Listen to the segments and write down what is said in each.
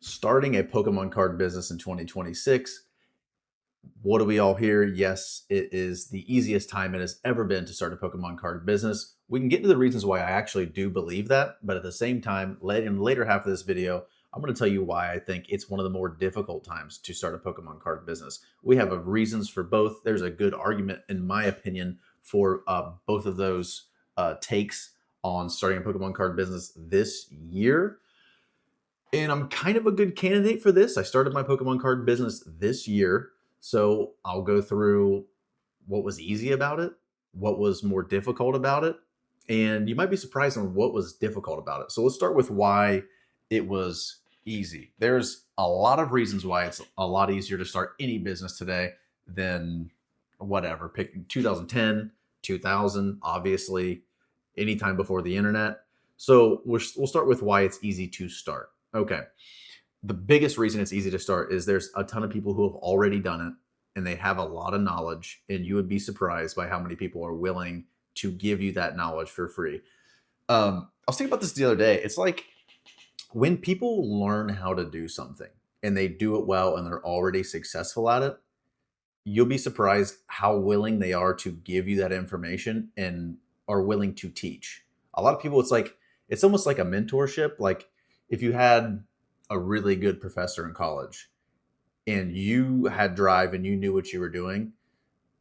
Starting a Pokemon card business in 2026. What do we all hear? Yes, it is the easiest time it has ever been to start a Pokemon card business. We can get into the reasons why I actually do believe that, but at the same time, in the later half of this video, I'm going to tell you why I think it's one of the more difficult times to start a Pokemon card business. We have reasons for both. There's a good argument, in my opinion, for both of those takes on starting a Pokemon card business this year. And I'm kind of a good candidate for this. I started my Pokemon card business this year. So I'll go through what was easy about it, what was more difficult about it, and you might be surprised on what was difficult about it. So let's start with why it was easy. There's a lot of reasons why it's a lot easier to start any business today than whatever, pick 2010, 2000, obviously, anytime before the internet. So we'll start with why it's easy to start. Okay. The biggest reason it's easy to start is there's a ton of people who have already done it and they have a lot of knowledge, and you would be surprised by how many people are willing to give you that knowledge for free. I was thinking about this the other day. It's like when people learn how to do something and they do it well and they're already successful at it, you'll be surprised how willing they are to give you that information and are willing to teach. A lot of people, it's almost like a mentorship. Like if you had a really good professor in college and you had drive and you knew what you were doing,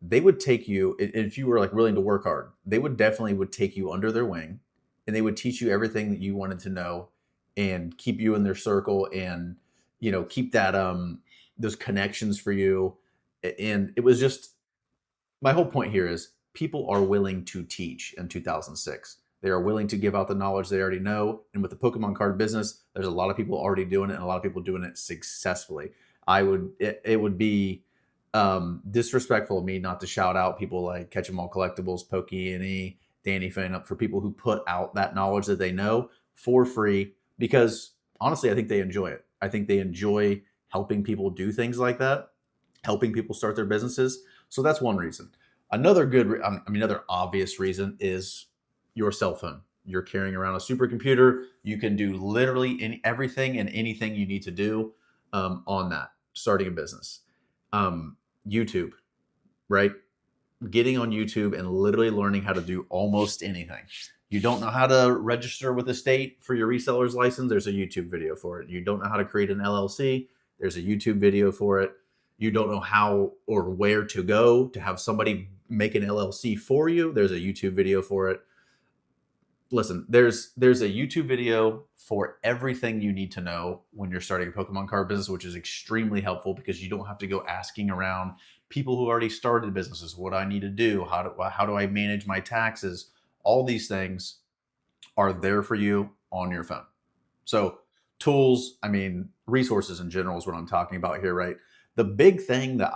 they would take you, if you were like willing to work hard, they would take you under their wing and they would teach you everything that you wanted to know and keep you in their circle and, keep that, those connections for you. And it was just, my whole point here is people are willing to teach in 2006. They are willing to give out the knowledge they already know. And with the Pokemon card business, there's a lot of people already doing it and a lot of people doing it successfully. It would be disrespectful of me not to shout out people like Catch 'em All Collectibles, Poke&E, Danny Fan Up, for people who put out that knowledge that they know for free, because honestly, I think they enjoy it. I think they enjoy helping people do things like that, helping people start their businesses. So that's one reason. Another obvious reason is your cell phone. You're carrying around a supercomputer. You can do literally everything and anything you need to do on that, starting a business. YouTube, right? Getting on YouTube and literally learning how to do almost anything. You don't know how to register with the state for your reseller's license, there's a YouTube video for it. You don't know how to create an LLC, there's a YouTube video for it. You don't know how or where to go to have somebody make an LLC for you, there's a YouTube video for it. Listen, there's a YouTube video for everything you need to know when you're starting a Pokemon card business, which is extremely helpful because you don't have to go asking around people who already started businesses what I need to do, how do I manage my taxes. All these things are there for you on your phone. So tools, resources in general is what I'm talking about here, right? The big thing that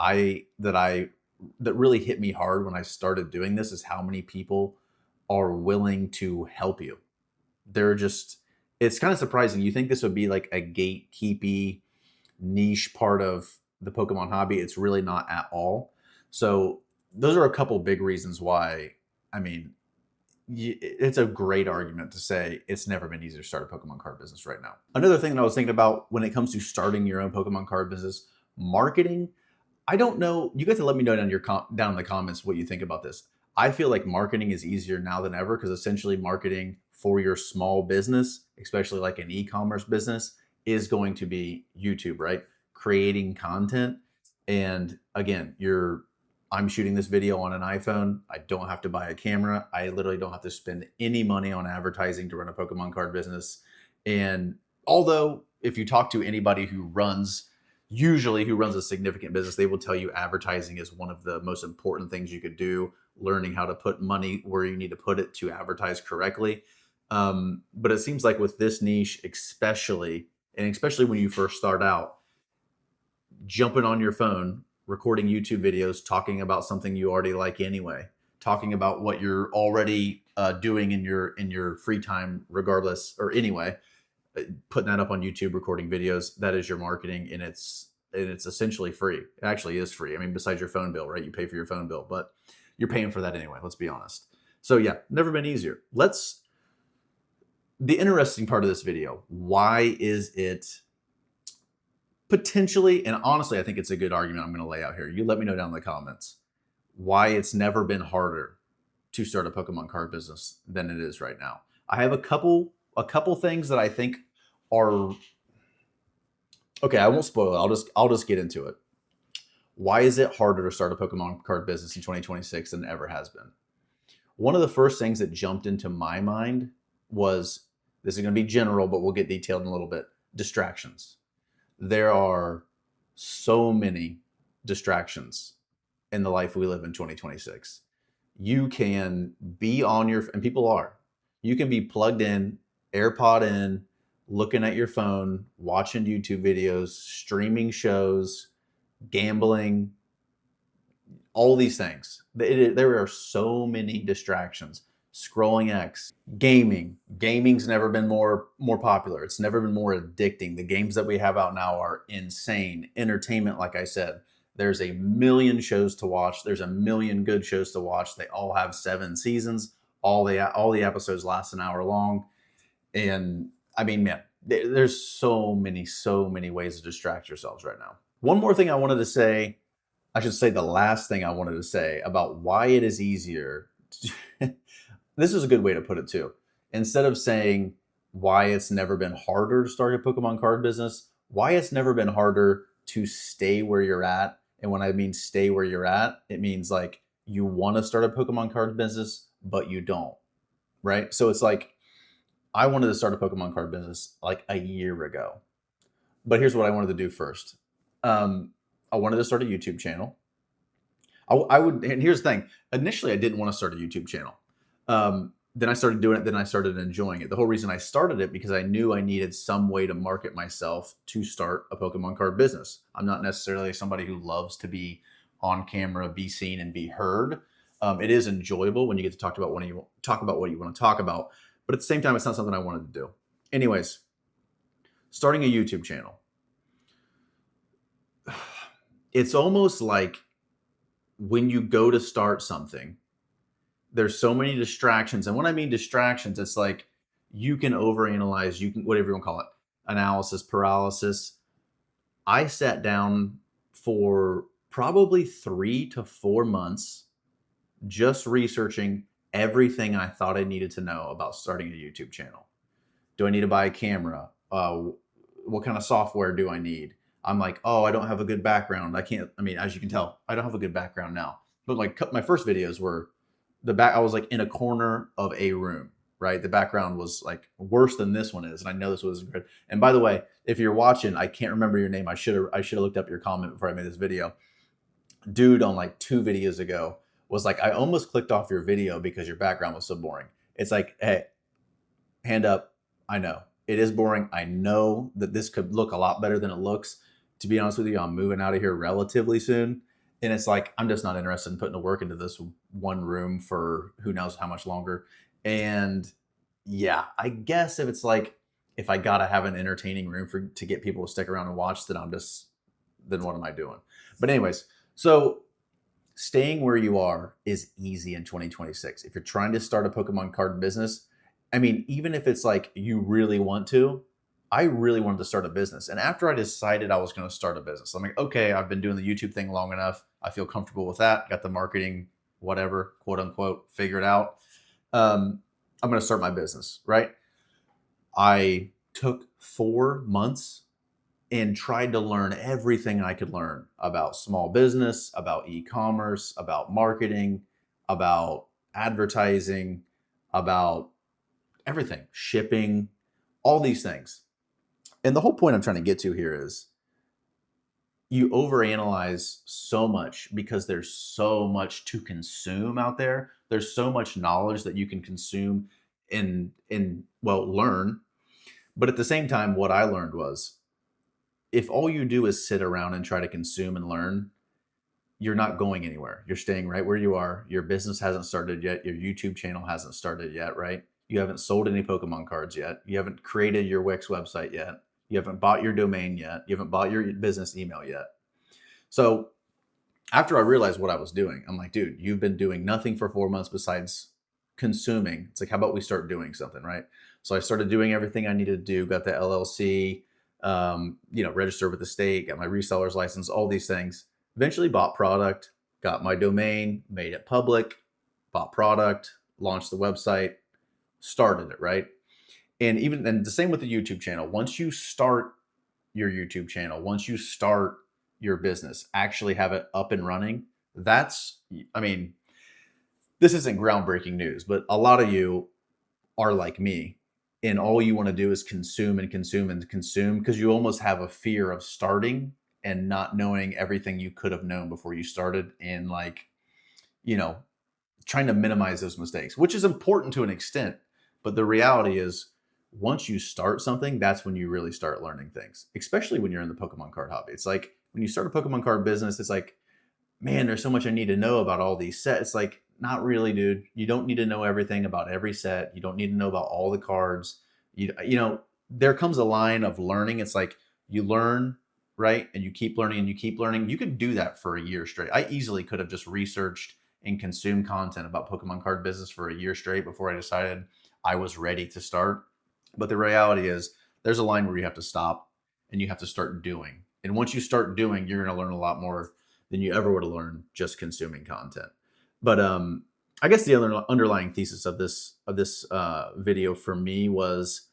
really hit me hard when I started doing this is how many people are willing to help you. It's kind of surprising. You think this would be like a gatekeepy niche part of the Pokemon hobby. It's really not at all. So those are a couple big reasons why, it's a great argument to say it's never been easier to start a Pokemon card business right now. Another thing that I was thinking about when it comes to starting your own Pokemon card business, marketing. I don't know. You guys to let me know down in the comments what you think about this. I feel like marketing is easier now than ever because essentially marketing for your small business, especially like an e-commerce business, is going to be YouTube, right? Creating content. And again, I'm shooting this video on an iPhone. I don't have to buy a camera. I literally don't have to spend any money on advertising to run a Pokemon card business. And although if you talk to anybody who runs a significant business, they will tell you advertising is one of the most important things you could do, learning how to put money where you need to put it to advertise correctly. But it seems like with this niche, especially when you first start out, jumping on your phone, recording YouTube videos, talking about something you already like anyway, talking about what you're already doing in your free time, regardless or anyway, putting that up on YouTube, recording videos, that is your marketing, and it's essentially free. It actually is free. Besides your phone bill, right? You pay for your phone bill, but you're paying for that anyway. Let's be honest. So yeah, never been easier. The interesting part of this video, why is it Potentially, and honestly, I think it's a good argument I'm going to lay out here. You let me know down in the comments why it's never been harder to start a Pokemon card business than it is right now. I have a couple things that I think are okay. I won't spoil it. I'll just get into it. Why is it harder to start a Pokemon card business in 2026 than it ever has been? One of the first things that jumped into my mind was, this is going to be general, but we'll get detailed in a little bit, distractions. There are so many distractions in the life we live in 2026. You can be on your, and people are, you can be plugged in, AirPod in, looking at your phone, watching YouTube videos, streaming shows, gambling, all these things. There are so many distractions. Scrolling X, gaming. Gaming's never been more popular. It's never been more addicting. The games that we have out now are insane. Entertainment, like I said, there's a million shows to watch. There's a million good shows to watch. They all have 7 seasons. All the episodes last an hour long. And I mean, man, there's so many ways to distract yourselves right now. One more thing I wanted to say, I should say the last thing I wanted to say about why it is easier. This is a good way to put it too. Instead of saying why it's never been harder to start a Pokemon card business, why it's never been harder to stay where you're at. And when I mean stay where you're at, it means like you want to start a Pokemon card business, but you don't, right? So it's like, I wanted to start a Pokemon card business like a year ago. But here's what I wanted to do first. I wanted to start a YouTube channel. I would, and here's the thing. Initially, I didn't want to start a YouTube channel. Then I started doing it. Then I started enjoying it. The whole reason I started it because I knew I needed some way to market myself to start a Pokemon card business. I'm not necessarily somebody who loves to be on camera, be seen, and be heard. It is enjoyable when you get to talk about what you want to talk about, but at the same time, it's not something I wanted to do. Anyways, starting a YouTube channel. It's almost like when you go to start something, there's so many distractions. And when I mean distractions, it's like you can overanalyze, you can, whatever you want to call it, analysis, paralysis. I sat down for probably 3 to 4 months just researching everything I thought I needed to know about starting a YouTube channel. Do I need to buy a camera? What kind of software do I need? I'm like, oh, I don't have a good background. I mean, as you can tell, I don't have a good background now. But like my first videos were I was like in a corner of a room, right? The background was like worse than this one is. And I know this was good. And by the way, if you're watching, I can't remember your name. I should have looked up your comment before I made this video. Dude on like 2 videos ago was like, I almost clicked off your video because your background was so boring. It's like, hey, hand up. I know it is boring. I know that this could look a lot better than it looks. To be honest with you, I'm moving out of here relatively soon. And it's like, I'm just not interested in putting the work into this one room for who knows how much longer. And yeah, I guess if I got to have an entertaining room to get people to stick around and watch, then then what am I doing? But anyways, so staying where you are is easy in 2026. If you're trying to start a Pokemon card business, I mean, even if it's like you really want to, I really wanted to start a business. And after I decided I was going to start a business, I'm like, okay, I've been doing the YouTube thing long enough. I feel comfortable with that. Got the marketing, whatever, quote unquote, figured out. I'm going to start my business, right? I took 4 months and tried to learn everything I could learn about small business, about e-commerce, about marketing, about advertising, about everything, shipping, all these things. And the whole point I'm trying to get to here is you overanalyze so much because there's so much to consume out there. There's so much knowledge that you can consume and learn. But at the same time, what I learned was if all you do is sit around and try to consume and learn, you're not going anywhere. You're staying right where you are. Your business hasn't started yet. Your YouTube channel hasn't started yet, right? You haven't sold any Pokemon cards yet. You haven't created your Wix website yet. You haven't bought your domain yet. You haven't bought your business email yet. So after I realized what I was doing, I'm like, dude, you've been doing nothing for 4 months besides consuming. It's like, how about we start doing something, right? So I started doing everything I needed to do, got the LLC, registered with the state, got my reseller's license, all these things. Eventually bought product, got my domain, made it public, bought product, launched the website, started it, right? And the same with the YouTube channel. Once you start your YouTube channel, once you start your business, actually have it up and running, I mean, this isn't groundbreaking news, but a lot of you are like me, and all you want to do is consume and consume and consume because you almost have a fear of starting and not knowing everything you could have known before you started, and you know, trying to minimize those mistakes, which is important to an extent. But the reality is, once you start something, that's when you really start learning things, especially when you're in the Pokemon card hobby. It's like when you start a Pokemon card business, it's like, man, there's so much I need to know about all these sets. It's like, not really, dude. You don't need to know everything about every set. You don't need to know about all the cards. There comes a line of learning. It's like you learn, right? And you keep learning and you keep learning. You could do that for a year straight. I easily could have just researched and consumed content about Pokemon card business for a year straight before I decided I was ready to start. But the reality is there's a line where you have to stop and you have to start doing. And once you start doing, you're going to learn a lot more than you ever would have learned just consuming content. But I guess the other underlying thesis of this video for me was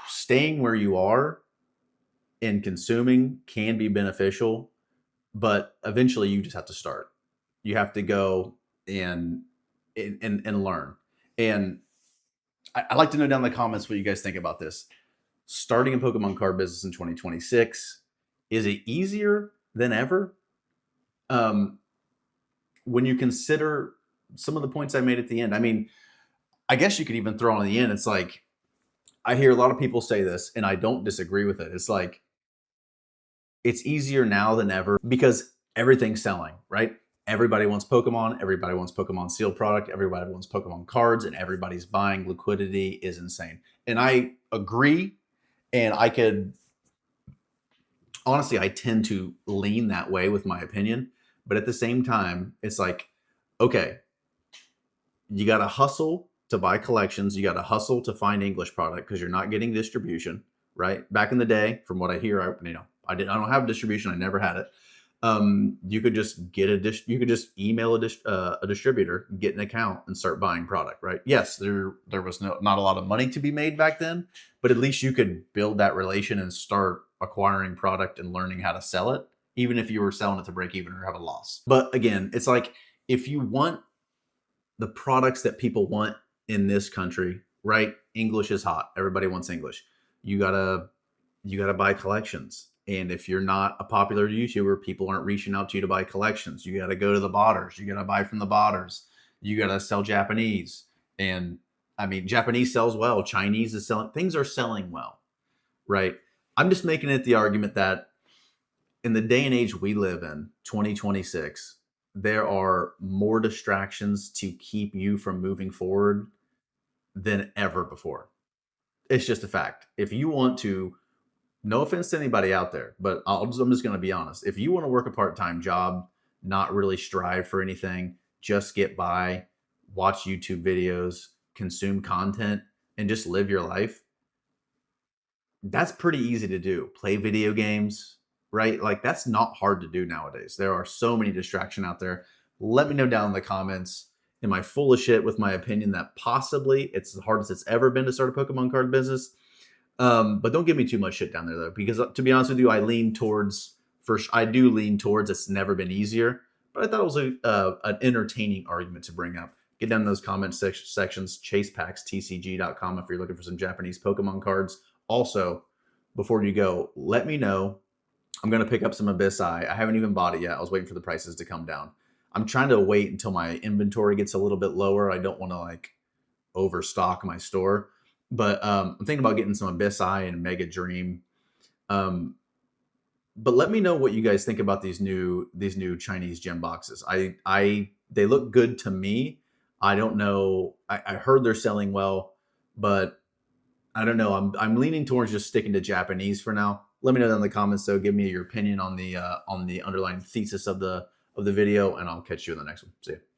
staying where you are and consuming can be beneficial, but eventually you just have to start. You have to go and learn. And I'd like to know down in the comments what you guys think about this. Starting a Pokemon card business in 2026, is it easier than ever? When you consider some of the points I made at the end, I mean, I guess you could even throw on the end. It's like, I hear a lot of people say this and I don't disagree with it. It's like, it's easier now than ever because everything's selling, right? Everybody wants Pokemon. Everybody wants Pokemon sealed product. Everybody wants Pokemon cards and everybody's buying. Liquidity is insane. And I agree. And honestly, I tend to lean that way with my opinion. But at the same time, it's like, okay, you got to hustle to buy collections. You got to hustle to find English product because you're not getting distribution, right? Back in the day, from what I hear, I don't have distribution. I never had it. You could just you could just email a distributor, get an account, and start buying product, right? Yes, there was not a lot of money to be made back then, but at least you could build that relation and start acquiring product and learning how to sell it, even if you were selling it to break even or have a loss. But again, it's like, if you want the products that people want in this country, right? English is hot. Everybody wants English. You gotta buy collections. And if you're not a popular YouTuber, people aren't reaching out to you to buy collections. You got to go to the botters. You got to buy from the botters. You got to sell Japanese. And I mean, Japanese sells well. Chinese is selling. Things are selling well, right? I'm just making it the argument that in the day and age we live in, 2026, there are more distractions to keep you from moving forward than ever before. It's just a fact. If you want to, no offense to anybody out there, but I'm just going to be honest. If you want to work a part-time job, not really strive for anything, just get by, watch YouTube videos, consume content, and just live your life, that's pretty easy to do. Play video games, right? Like, that's not hard to do nowadays. There are so many distractions out there. Let me know down in the comments. Am I full of shit with my opinion that possibly it's the hardest it's ever been to start a Pokemon card business? But don't give me too much shit down there, though, because to be honest with you, I do lean towards it's never been easier. But I thought it was an entertaining argument to bring up. Get down in those comment sections, ChasePacks, if you're looking for some Japanese Pokemon cards. Also, before you go, let me know. I'm going to pick up some Abyss Eye. I haven't even bought it yet. I was waiting for the prices to come down. I'm trying to wait until my inventory gets a little bit lower. I don't want to overstock my store. But I'm thinking about getting some Abyss Eye and Mega Dream. But let me know what you guys think about these new Chinese gem boxes. They look good to me. I don't know. I heard they're selling well, but I don't know. I'm leaning towards just sticking to Japanese for now. Let me know down in the comments, though. Give me your opinion on the underlying thesis of the video, and I'll catch you in the next one. See ya.